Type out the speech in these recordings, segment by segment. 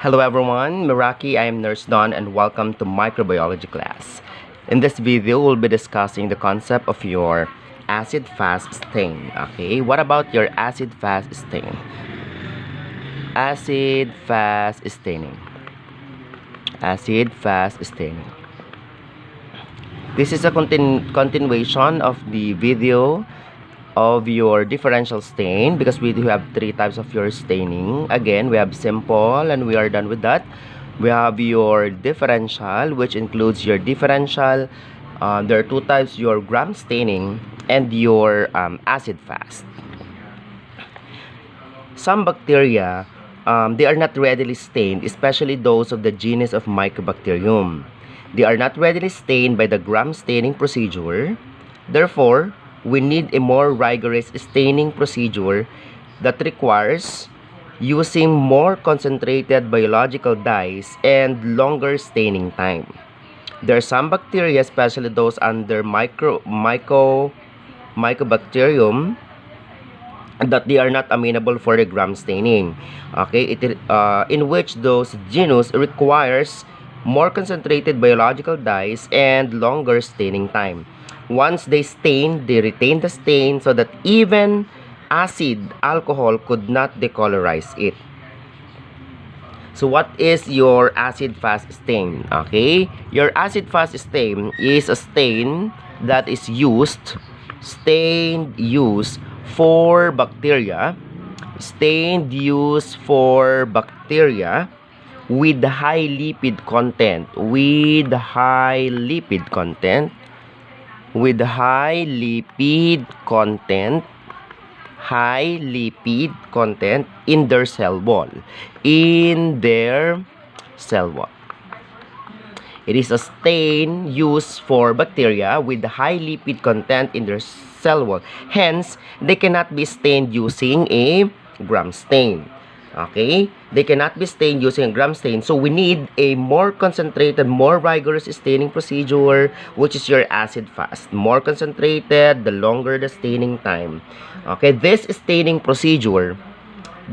Hello everyone, Miraki, I am Nurse Don and welcome to microbiology class. In this video, we'll be discussing the concept of your acid-fast stain. Okay, what about your acid-fast stain? Acid-fast staining. Acid-fast staining. This is a continuation of the video of your differential stain, because we do have three types of your staining. Again, we have simple and we are done with that. We have your differential, which includes your differential. There are two types, your gram staining and your acid fast. Some bacteria, they are not readily stained, especially those of the genus of Mycobacterium. They are not readily stained by the gram staining procedure. Therefore, we need a more rigorous staining procedure that requires using more concentrated biological dyes and longer staining time. There are some bacteria, especially those under Mycobacterium, that they are not amenable for the gram staining. Okay, in which those genus requires more concentrated biological dyes and longer staining time. Once they stain, they retain the stain so that even acid alcohol could not decolorize it. So what is your acid-fast stain? Okay, your acid-fast stain is a stain that is used for bacteria, with high lipid content, in their cell wall. It is a stain used for bacteria with high lipid content in their cell wall. Hence, they cannot be stained using a gram stain. Okay, they cannot be stained using a gram stain, so we need a more concentrated, more rigorous staining procedure, which is your acid fast. More concentrated, the longer the staining time. Okay, this staining procedure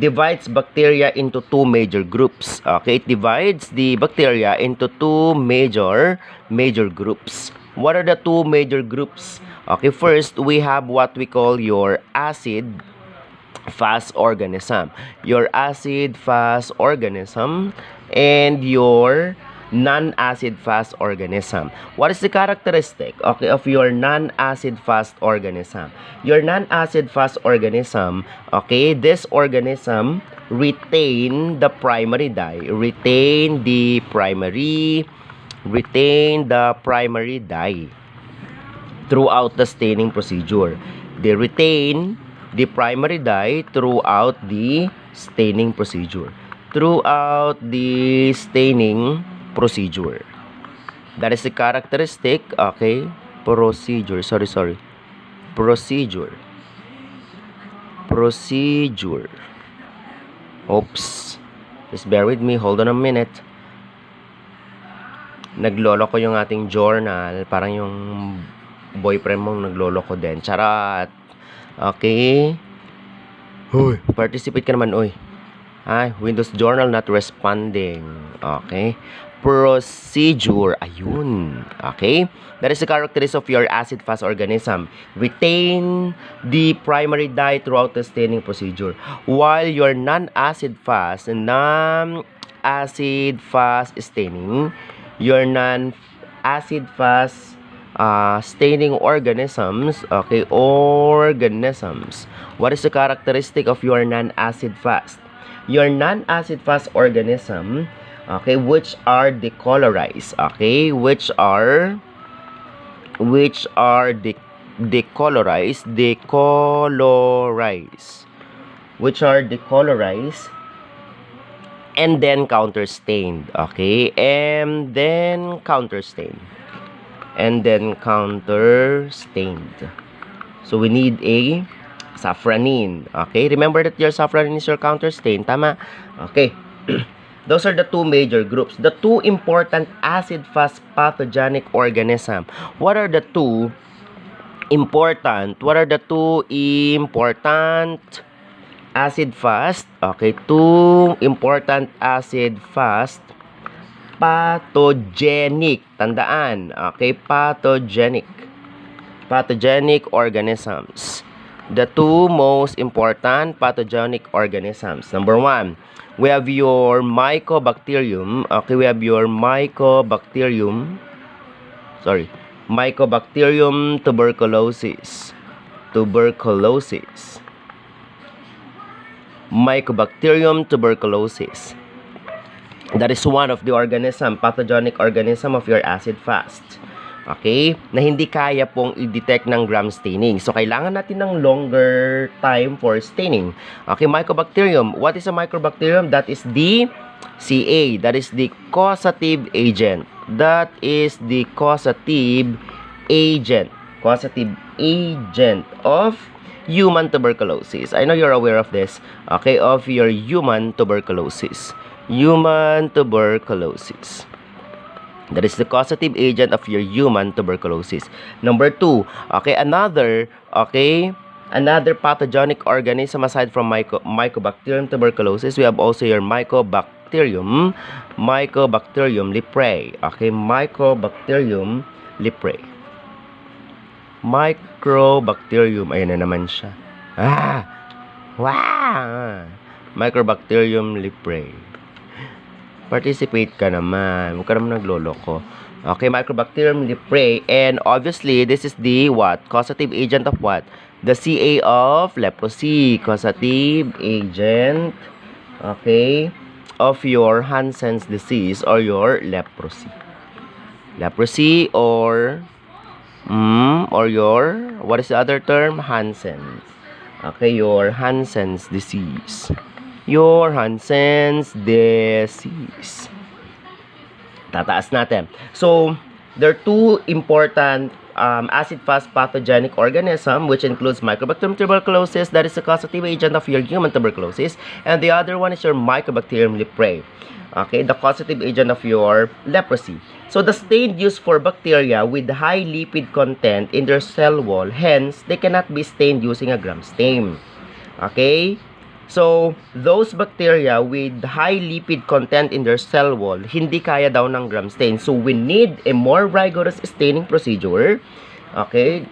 divides bacteria into two major groups. Okay, it divides the bacteria into two major groups. What are the two major groups? Okay, first we have what we call your acid fast organism, and your non-acid fast organism. What is the characteristic, okay, of your non-acid fast organism? Your non-acid fast organism, okay, this organism retain the primary dye, throughout the staining procedure. They retain the primary dye throughout the staining procedure. That is the characteristic, okay? Procedure. Oops. Just bear with me. Hold on a minute. Naglolo ko yung ating journal. Parang yung boyfriend mong naglolo ko din. Charat. Okay. Hoy, participate ka naman, oy. Windows Journal not responding. Okay. Procedure. Ayun. Okay. That is the characteristic of your acid-fast organism. Retain the primary dye throughout the staining procedure. While your non-acid fast staining, your non-acid fast staining organisms, okay, what is the characteristic of your non-acid fast? Your non-acid fast organism, okay, which are decolorized, okay, which are decolorized and then counterstained, okay, and then counterstained. So we need a safranin. Okay, remember that your safranin is your counterstain. Tama? Okay. Those are the two major groups. The two important acid-fast pathogenic organism. What are the two important acid-fast. Okay, two important acid-fast pathogenic. Tandaan. Okay, pathogenic organisms. The two most important pathogenic organisms. Number one, we have your Mycobacterium. Okay, we have your Mycobacterium tuberculosis. Mycobacterium tuberculosis. That is one of the pathogenic organism of your acid fast. Okay? Na hindi kaya pong i-detect ng gram staining. So, kailangan natin ng longer time for staining. Okay, Mycobacterium. What is a Mycobacterium? That is the CA. That is the causative agent. Causative agent of human tuberculosis. I know you're aware of this. Okay, of your human tuberculosis. That is the causative agent of your human tuberculosis. Number two, another pathogenic organism aside from Mycobacterium tuberculosis, we have also your Mycobacterium leprae. Okay, Mycobacterium leprae. Ayan na naman siya. Mycobacterium leprae. Participate ka naman. Huwag ka naman nagloloko. Okay, Mycobacterium leprae. And obviously, this is the what? Causative agent of what? The CA of leprosy. Causative agent, okay, of your Hansen's disease or your leprosy. Leprosy or your, what is the other term? Hansen's. Okay, your Hansen's disease. Tataas natin. So, there are two important acid-fast pathogenic organism, which includes Mycobacterium tuberculosis, that is the causative agent of your human tuberculosis, and the other one is your Mycobacterium leprae. Okay, the causative agent of your leprosy. So, the stain used for bacteria with high lipid content in their cell wall, hence, they cannot be stained using a gram stain. Okay? So, those bacteria with high lipid content in their cell wall, hindi kaya daw ng gram stain. So, we need a more rigorous staining procedure, okay,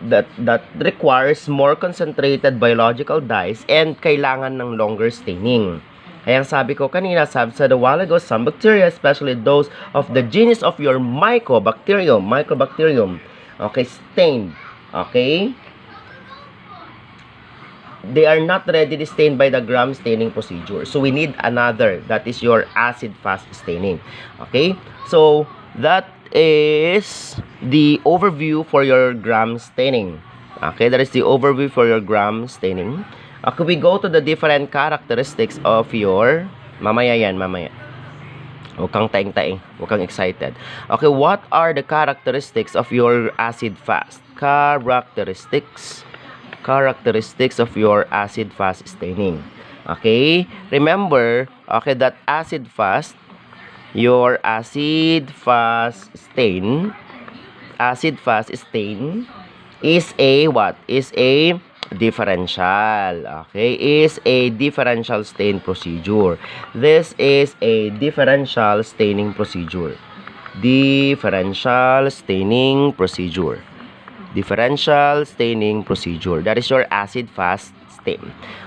that requires more concentrated biological dyes and kailangan ng longer staining. Kaya sabi ko kanina, sabi sa a while ago, some bacteria, especially those of the genus of your Mycobacterium, okay, stained, okay, they are not readily stained by the gram staining procedure. So, we need another. That is your acid-fast staining. Okay? So, that is the overview for your gram staining. Okay? That is the overview for your gram staining. Okay, we go to the different characteristics of your... Mamaya yan, mamaya. Huwag kang taing-taing. Huwag kang excited. Okay, what are the characteristics of your acid-fast? Characteristics of your acid-fast staining. Okay? Remember, okay, that your acid-fast stain is a what? Is a differential. Okay? Is a differential stain procedure. This is a differential staining procedure. Differential staining procedure. That is your acid-fast stain.